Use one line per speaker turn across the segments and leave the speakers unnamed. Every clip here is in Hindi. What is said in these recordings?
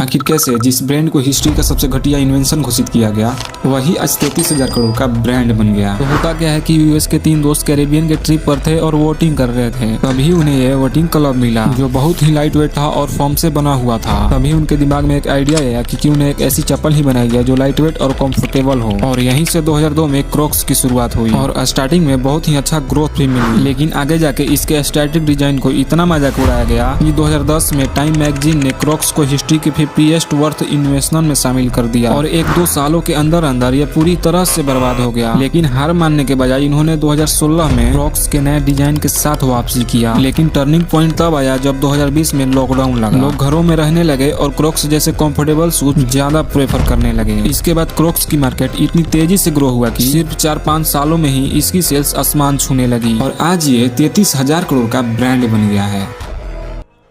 आखिर कैसे जिस ब्रांड को हिस्ट्री का सबसे घटिया इन्वेंशन घोषित किया गया वही आज 33,000 करोड़ का ब्रांड बन गया। तो होता क्या है कि यूएस के 3 दोस्त कैरेबियन के ट्रिप पर थे और वोटिंग कर रहे थे। तभी उन्हें यह वोटिंग क्लब मिला जो बहुत ही लाइट वेट था और फोम से बना हुआ था। तभी उनके दिमाग में एक आइडिया आया कि क्यों न एक ऐसी चप्पल ही बनाई जाए जो लाइट वेट और कंफर्टेबल हो। और यहीं से 2002 में क्रॉक्स की शुरुआत हुई और स्टार्टिंग में बहुत ही अच्छा ग्रोथ भी मिली, लेकिन आगे जाके इसके स्टैटिक डिजाइन को इतना मजाक उड़ाया गया कि 2010 में टाइम मैगजीन ने क्रॉक्स को हिस्ट्री के 50th वर्थ इन्वेस्टमेंट में शामिल कर दिया और 1-2 सालों के अंदर अंदर यह पूरी तरह से बर्बाद हो गया। लेकिन हार मानने के बजाय इन्होंने 2016 में क्रॉक्स के नए डिजाइन के साथ वापसी किया। लेकिन टर्निंग पॉइंट तब आया जब 2020 में लॉकडाउन लगा, लोग घरों में रहने लगे और क्रॉक्स जैसे कंफर्टेबल शूज ज्यादा प्रेफर करने लगे। इसके बाद क्रॉक्स की मार्केट इतनी तेजी से ग्रो हुआ कि सिर्फ 4-5 सालों में ही इसकी सेल्स आसमान छूने लगी और आज ये 33,000 करोड़ का ब्रांड बन गया है।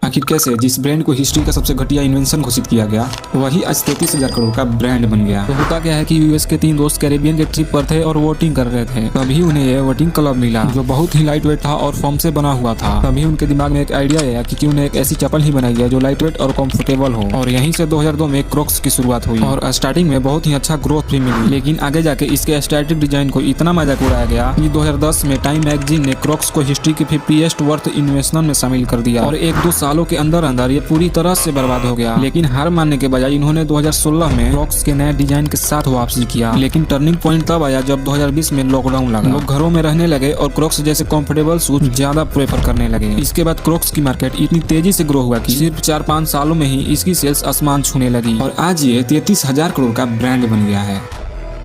आखिर कैसे जिस ब्रांड को हिस्ट्री का सबसे घटिया इन्वेंशन घोषित किया गया वही आज 33,000 करोड़ का ब्रांड बन गया। तो होता क्या है कि यूएस के 3 दोस्त कैरेबियन के ट्रिप पर थे और वोटिंग कर रहे थे। तभी उन्हें यह वोटिंग क्लब मिला जो बहुत ही लाइट वेट था और फोम से बना हुआ था। तभी उनके दिमाग में एक आइडिया आया कि क्यों न एक ऐसी चप्पल ही बनाई जाए जो लाइट वेट और कंफर्टेबल हो। और यहीं से 2002 में क्रॉक्स की शुरुआत हुई और स्टार्टिंग में बहुत ही अच्छा ग्रोथ भी मिली, लेकिन आगे जाके इसके स्टैटिक डिजाइन को इतना मजाक उड़ाया गया कि 2010 में टाइम मैगजीन ने क्रॉक्स को हिस्ट्री के 50th वर्थ इन्वेस्टमेंट में शामिल कर दिया और 1-2 सालों के अंदर अंदर ये पूरी तरह से बर्बाद हो गया। लेकिन हार मानने के बजाय इन्होंने 2016 में क्रॉक्स के नए डिजाइन के साथ वापसी किया। लेकिन टर्निंग पॉइंट तब आया जब 2020 में लॉकडाउन लगा, लोग घरों में रहने लगे और क्रॉक्स जैसे कंफर्टेबल शूज ज्यादा प्रेफर करने लगे। इसके बाद क्रॉक्स की मार्केट इतनी तेजी से ग्रो हुआ कि सिर्फ 4-5 सालों में ही इसकी सेल्स आसमान छूने लगी और आज ये 33,000 करोड़ का ब्रांड बन गया है।